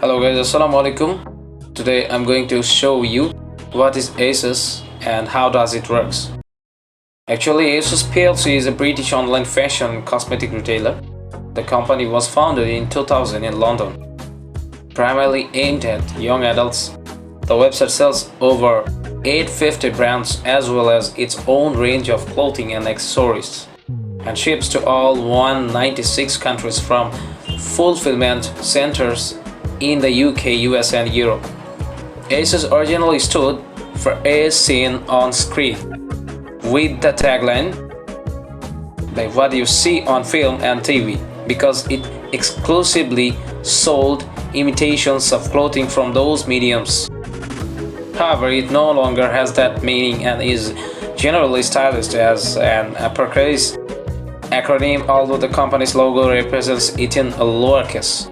Hello guys, assalamu alaikum. Today I'm going to show you what is ASOS and how does it works. Actually, ASOS PLC is a British online fashion cosmetic retailer. The company was founded in 2000 in London, primarily aimed at young adults. The website sells over 850 brands as well as its own range of clothing and accessories, and ships to all 196 countries from fulfillment centers in the UK, US and Europe. ASOS originally stood for As Seen on Screen, with the tagline like what you see on film and TV, because it exclusively sold imitations of clothing from those mediums. However, it no longer has that meaning and is generally stylized as an uppercase acronym, although the company's logo represents it in a lowercase.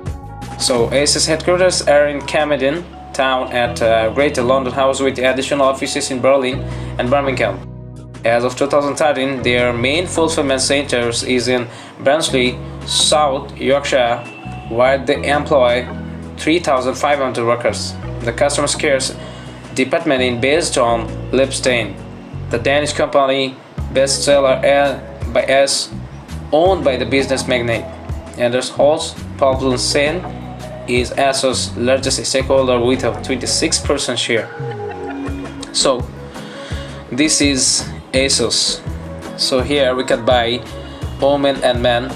So ASOS headquarters are in Camden Town at Greater London House, with additional offices in Berlin and Birmingham. As of 2013, their main fulfillment centers is in Barnsley, South Yorkshire, where they employ 3,500 workers. The customer cares department is based on Lipstein, the Danish company bestseller by S, owned by the business magnate Anders Holst. Paulsen is ASOS' largest stakeholder with a 26% share. So this is ASOS. So here we can buy women and men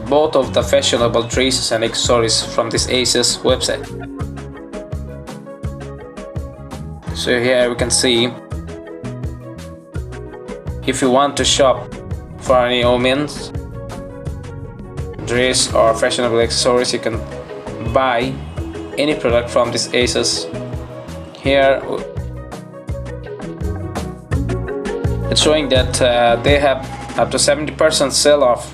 both of the fashionable dresses and accessories from this ASOS website. So here we can see, if you want to shop for any women's dress or fashionable accessories, you can buy any product from this ASOS. Here it's showing that they have up to 70% sell off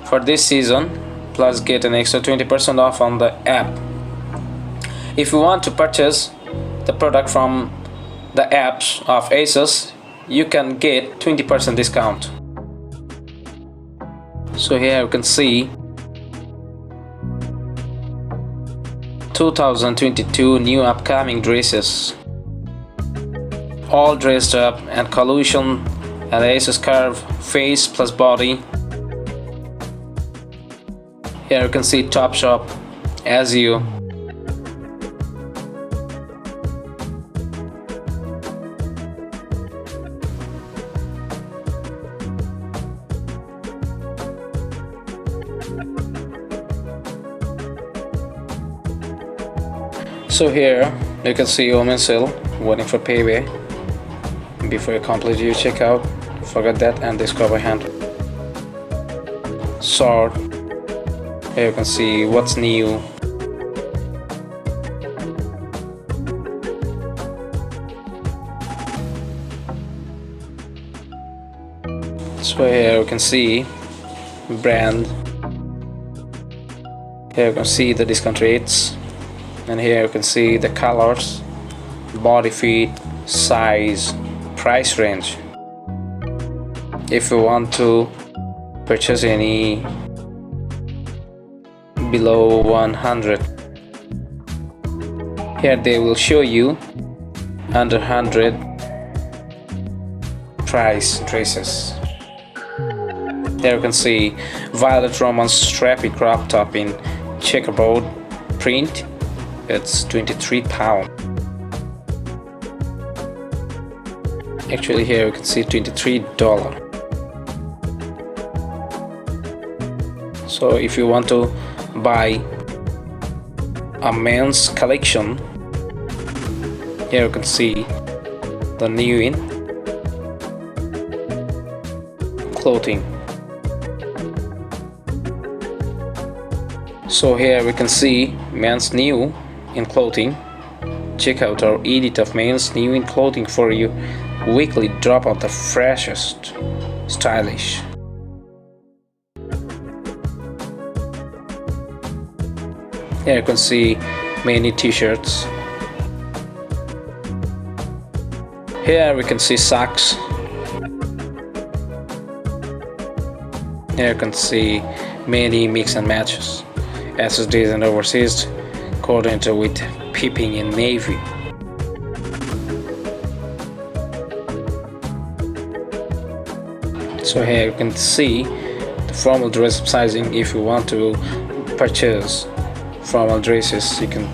for this season, plus get an extra 20% off on the app. If you want to purchase the product from the apps of ASOS, you can get 20% discount. So here you can see 2022 new upcoming dresses, all dressed up and collusion and ASOS curve face plus body. Here you can see Top Shop, As You. So here you can see women's sale waiting for payday. Before you complete your checkout, forget that and discover hand. Sword. Here you can see what's new. So here you can see brand. Here you can see the discount rates. And here you can see the colors, body fit, size, price range. If you want to purchase any below 100, here they will show you under 100 price dresses. There you can see violet romance strappy crop top in checkerboard print. It's £23. Actually here you can see $23. So if you want to buy a men's collection, here you can see the new in clothing. So here we can see men's new in clothing. Check out our edit of men's new in clothing for you weekly drop of the freshest stylish. Here you can see many t-shirts. Here we can see socks. Here you can see many mix and matches, SSDs and overseas coordinator with peeping in navy. So here you can see the formal dress sizing. If you want to purchase formal dresses, you can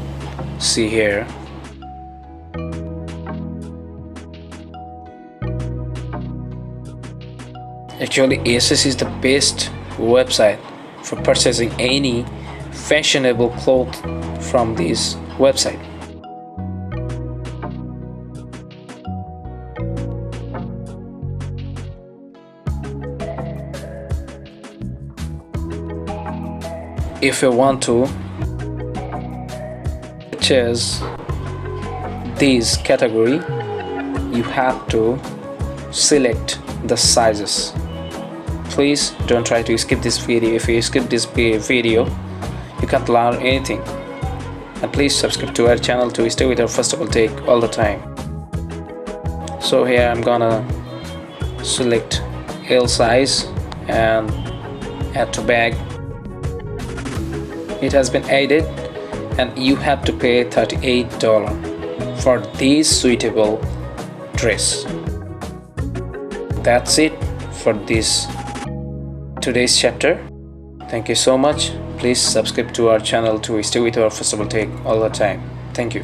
see here. Actually, ASOS is the best website for purchasing any fashionable clothes from this website. If you want to purchase this category, you have to select the sizes. Please don't try to skip this video. If you skip this video, you can't learn anything. And please subscribe to our channel to stay with our festival take all the time. So here I'm gonna select L size and add to bag. It has been added, and you have to pay $38 for this suitable dress. That's it for this today's chapter. Thank you so much. Please subscribe to our channel to stay with our festival take all the time. Thank you.